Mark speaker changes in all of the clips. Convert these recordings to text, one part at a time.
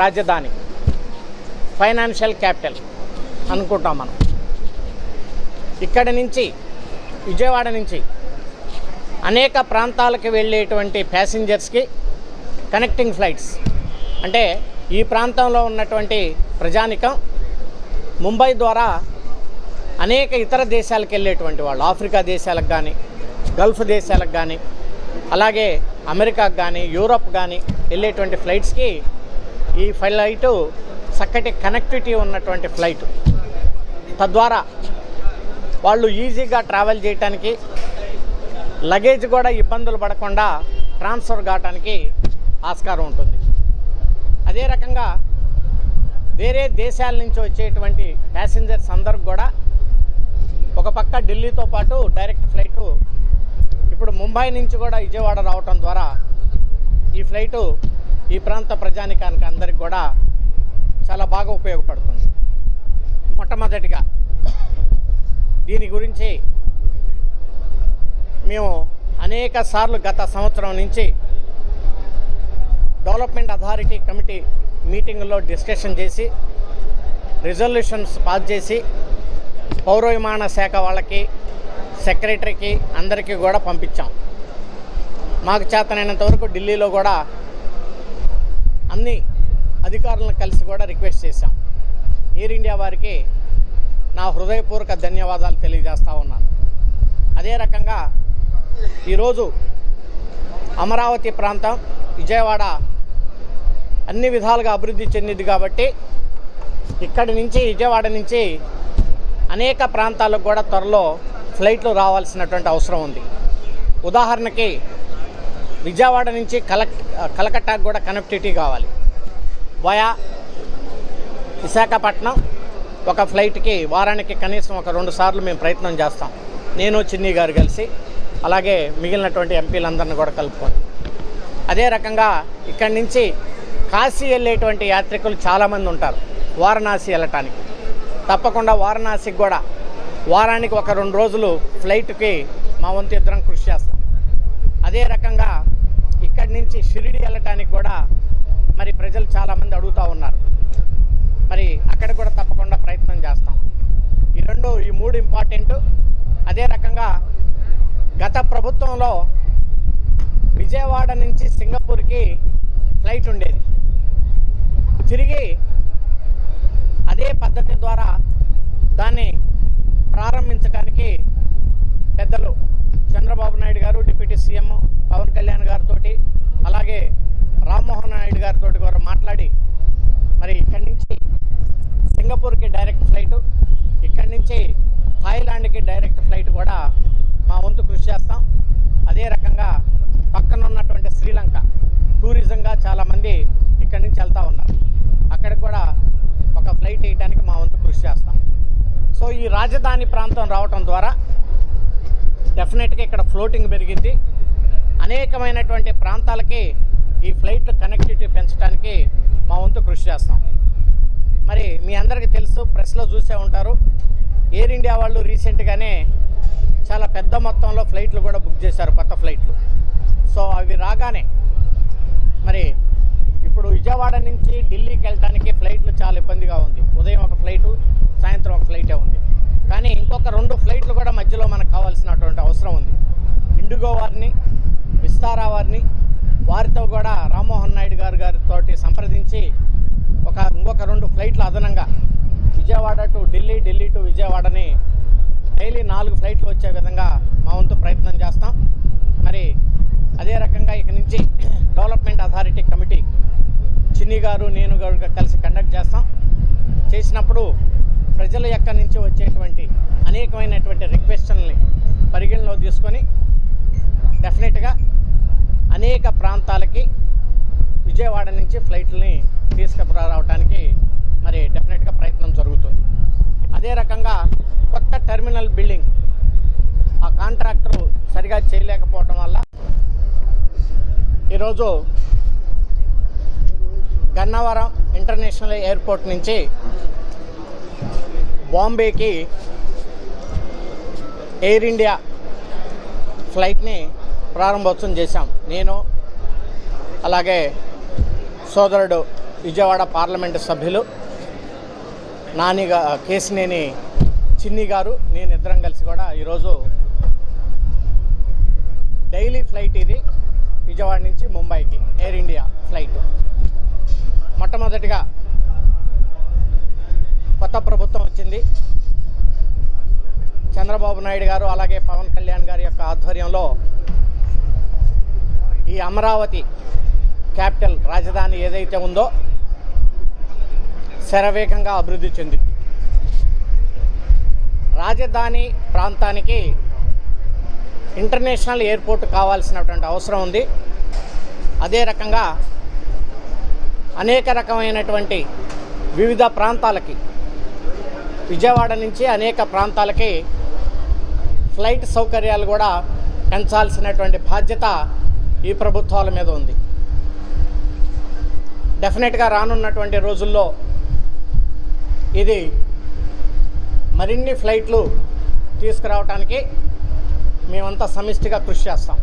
Speaker 1: రాజధాని financial capital అనుకుంటాం మనం. ఇక్కడి నుంచి విజయవాడ నుంచి అనేక ప్రాంతాలకు వెళ్ళేటువంటి ప్యాసింజర్స్కి కనెక్టింగ్ ఫ్లైట్స్ అంటే ఈ ప్రాంతంలో ఉన్నటువంటి ప్రజానికం ముంబై ద్వారా అనేక ఇతర దేశాలకు వెళ్ళేటువంటి వాళ్ళు, ఆఫ్రికా దేశాలకు కానీ, గల్ఫ్ దేశాలకు కానీ, అలాగే అమెరికాకు కానీ, యూరోప్ కానీ వెళ్ళేటువంటి ఫ్లైట్స్కి ఈ ఫ్లైటు చక్కటి కనెక్టివిటీ ఉన్నటువంటి ఫ్లైట్. తద్వారా వాళ్ళు ఈజీగా ట్రావెల్ చేయడానికి, లగేజ్ కూడా ఇబ్బందులు పడకుండా ట్రాన్స్ఫర్ కావడానికి ఆస్కారం ఉంటుంది. అదే రకంగా వేరే దేశాల నుంచి వచ్చేటువంటి ప్యాసింజర్స్ అందరికి కూడా ఒక పక్క ఢిల్లీతో పాటు డైరెక్ట్ ఫ్లైటు ఇప్పుడు ముంబై నుంచి కూడా విజయవాడ రావటం ద్వారా ఈ ఫ్లైటు ఈ ప్రాంత ప్రజానికానికి అందరికి కూడా చాలా బాగా ఉపయోగపడుతుంది. మొట్టమొదటిగా దీని గురించి మేము అనేక సార్లు గత సంవత్సరం నుంచి డెవలప్మెంట్ అథారిటీ కమిటీ మీటింగుల్లో డిస్కషన్ చేసి రిజల్యూషన్స్ పాస్ చేసి పౌర విమాన శాఖ వాళ్ళకి, సెక్రటరీకి అందరికీ కూడా పంపించాం. మాకు చేతనైనంత వరకు ఢిల్లీలో కూడా అన్ని అధికారులను కలిసి కూడా రిక్వెస్ట్ చేశాం. ఎయిర్ ఇండియా వారికి నా హృదయపూర్వక ధన్యవాదాలు తెలియజేస్తూ ఉన్నాను. అదే రకంగా ఈరోజు అమరావతి ప్రాంతం, విజయవాడ అన్ని విధాలుగా అభివృద్ధి చెందింది కాబట్టి ఇక్కడి నుంచి విజయవాడ నుంచి అనేక ప్రాంతాలకు కూడా త్వరలో ఫ్లైట్లు రావాల్సినటువంటి అవసరం ఉంది. ఉదాహరణకి విజయవాడ నుంచి కలకట్టాకు కూడా కనెక్టివిటీ కావాలి. వయా విశాఖపట్నం ఒక ఫ్లైట్కి వారానికి కనీసం ఒక 2 సార్లు మేము ప్రయత్నం చేస్తాం. నేను, చిన్ని గారు కలిసి, అలాగే మిగిలినటువంటి ఎంపీలందరినీ కూడా కలుపుకొని. అదే రకంగా ఇక్కడి నుంచి కాశీ వెళ్ళేటువంటి యాత్రికులు చాలామంది ఉంటారు వారణాసి వెళ్ళటానికి. తప్పకుండా వారణాసికి కూడా వారానికి ఒక 2 రోజులు ఫ్లైట్కి మా వంతు ఇద్దరం కృషి చేస్తాం. అదే రకంగా ఇక్కడి నుంచి షిరిడి వెళ్ళటానికి కూడా మరి ప్రజలు చాలామంది అడుగుతూ ఉన్నారు. మరి అక్కడ కూడా తప్పకుండా ప్రయత్నం చేస్తాం. ఈ 3 ఇంపార్టెంట్. అదే రకంగా గత ప్రభుత్వంలో విజయవాడ నుంచి సింగపూర్కి ఫ్లైట్ ఉండేది. తిరిగి అదే పద్ధతి ద్వారా దాన్ని ప్రారంభించడానికి పెద్దలు చంద్రబాబు నాయుడు గారు, డిప్యూటీ సీఎం పవన్ కళ్యాణ్ గారితో, అలాగే రామ్మోహన్ నాయుడు గారితో కూడా మాట్లాడి మరి ఇక్కడి నుంచి సింగపూర్కి డైరెక్ట్ ఫ్లైటు, ఇక్కడి నుంచి థాయిలాండ్కి డైరెక్ట్ ఫ్లైట్ కూడా మా వంతు కృషి చేస్తాం. అదే రకంగా పక్కన ఉన్నటువంటి శ్రీలంక టూరిజంగా చాలామంది ఇక్కడి నుంచి వెళ్తూ ఉన్నారు. అక్కడికి కూడా ఒక ఫ్లైట్ వేయడానికి మా వంతు కృషి చేస్తాం. సో ఈ రాజధాని ప్రాంతం రావటం ద్వారా డెఫినెట్గా ఇక్కడ ఫ్లోటింగ్ పెరిగింది. అనేకమైనటువంటి ప్రాంతాలకి ఈ ఫ్లైట్ కనెక్టివిటీ పెంచడానికి మా వంతు కృషి చేస్తాం. మరి మీ అందరికీ తెలుసు, ప్రెస్లో చూసే ఉంటారు, ఎయిర్ ఇండియా వాళ్ళు రీసెంట్గానే చాలా పెద్ద మొత్తంలో ఫ్లైట్లు కూడా బుక్ చేశారు, కొత్త ఫ్లైట్లు. సో అవి రాగానే మరి ఇప్పుడు విజయవాడ నుంచి ఢిల్లీకి వెళ్ళడానికి ఫ్లైట్లు చాలా ఇబ్బందిగా ఉంది. ఉదయం ఒక ఫ్లైటు, సాయంత్రం ఒక ఫ్లైటే ఉంది. కానీ ఇంకొక 2 ఫ్లైట్లు కూడా మధ్యలో మనకు కావాల్సినటువంటి అవసరం ఉంది. ఇండిగో వారిని, విస్తారా వారిని, వారితో కూడా రామ్మోహన్ నాయుడు గారితో సంప్రదించి ఇంకొక 2 ఫ్లైట్లు అదనంగా విజయవాడ టు ఢిల్లీ, ఢిల్లీ టు విజయవాడని డైలీ 4 ఫ్లైట్లు వచ్చే విధంగా మా వంతు ప్రయత్నం చేస్తాం. మరి అదే రకంగా ఇక నుంచి డెవలప్మెంట్ అథారిటీ కమిటీ చిన్ని గారు, నేను గారు కలిసి కండక్ట్ చేస్తాం. చేసినప్పుడు ప్రజల యొక్క నుంచి వచ్చేటువంటి అనేకమైనటువంటి రిక్వెస్ట్లని పరిగణలో తీసుకొని డెఫినెట్గా అనేక ప్రాంతాలకి విజయవాడ నుంచి ఫ్లైట్లని తీసుకురావడానికి మరి డెఫినెట్గా ప్రయత్నం జరుగుతుంది. అదే రకంగా కొత్త టెర్మినల్ బిల్డింగ్ ఆ కాంట్రాక్టరు సరిగా చేయలేకపోవటం వల్ల ఈరోజు గన్నవరం ఇంటర్నేషనల్ ఎయిర్పోర్ట్ నుంచి బాంబేకి ఎయిర్ ఇండియా ఫ్లైట్ని ప్రారంభోత్సవం చేశాం. నేను అలాగే సోదరుడు విజయవాడ పార్లమెంటు సభ్యులు కేసినేని చిన్ని గారు, నేను ఇద్దరం కలిసి కూడా ఈరోజు డైలీ ఫ్లైట్ ఇది విజయవాడ నుంచి ముంబైకి ఎయిర్ ఇండియా ఫ్లైట్. మొట్టమొదటిగా కొత్త ప్రభుత్వం వచ్చింది. చంద్రబాబు నాయుడు గారు అలాగే పవన్ కళ్యాణ్ గారి యొక్క ఆధ్వర్యంలో ఈ అమరావతి క్యాపిటల్ రాజధాని ఏదైతే ఉందో శరవేగంగా అభివృద్ధి చెందింది. రాజధాని ప్రాంతానికి ఇంటర్నేషనల్ ఎయిర్పోర్ట్ కావాల్సినటువంటి అవసరం ఉంది. అదే రకంగా అనేక రకమైనటువంటి వివిధ ప్రాంతాలకి, విజయవాడ నుంచి అనేక ప్రాంతాలకి ఫ్లైట్ సౌకర్యాలు కూడా పెంచాల్సినటువంటి బాధ్యత ఈ ప్రభుత్వాల మీద ఉంది. డెఫినెట్గా రానున్నటువంటి రోజుల్లో ఇది మరిన్ని ఫ్లైట్లు తీసుకురావడానికి మేమంతా సమిష్టిగా కృషి చేస్తాం.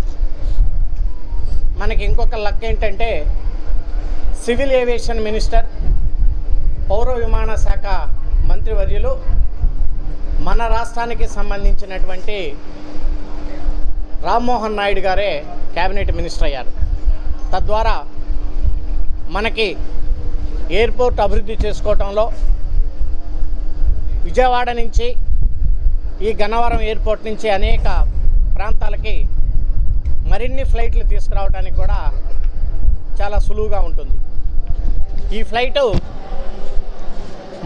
Speaker 1: మనకి ఇంకొక లక్ ఏంటంటే సివిల్ ఏవియేషన్ మినిస్టర్, పౌర విమాన శాఖ మంత్రివర్యులు మన రాష్ట్రానికి సంబంధించినటువంటి రామ్మోహన్ నాయుడు గారే క్యాబినెట్ మినిస్టర్ అయ్యారు. తద్వారా మనకి ఎయిర్పోర్ట్ అభివృద్ధి చేసుకోవటంలో విజయవాడ నుంచి ఈ గన్నవరం ఎయిర్పోర్ట్ నుంచి అనేక ప్రాంతాలకి మరిన్ని ఫ్లైట్లు తీసుకురావడానికి కూడా చాలా సులువుగా ఉంటుంది. ఈ ఫ్లైటు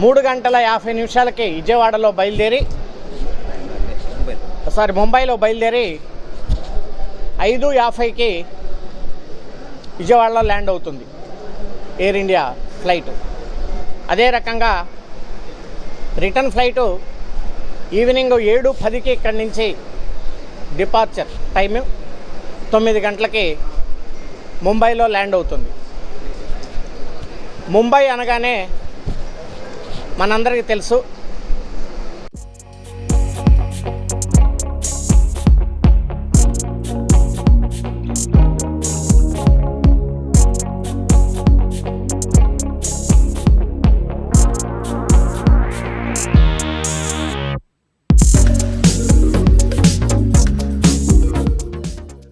Speaker 1: 3:50 విజయవాడలో బయలుదేరి ముంబైలో బయలుదేరి 5:50కి విజయవాడలో ల్యాండ్ అవుతుంది ఎయిర్ ఇండియా ఫ్లైట్. అదే రకంగా రిటర్న్ ఫ్లైటు ఈవినింగ్ 7:10కి ఇక్కడి నుంచి డిపార్చర్ టైము 9 గంటలకి ముంబైలో ల్యాండ్ అవుతుంది. ముంబై అనగానే మనందరికీ తెలుసు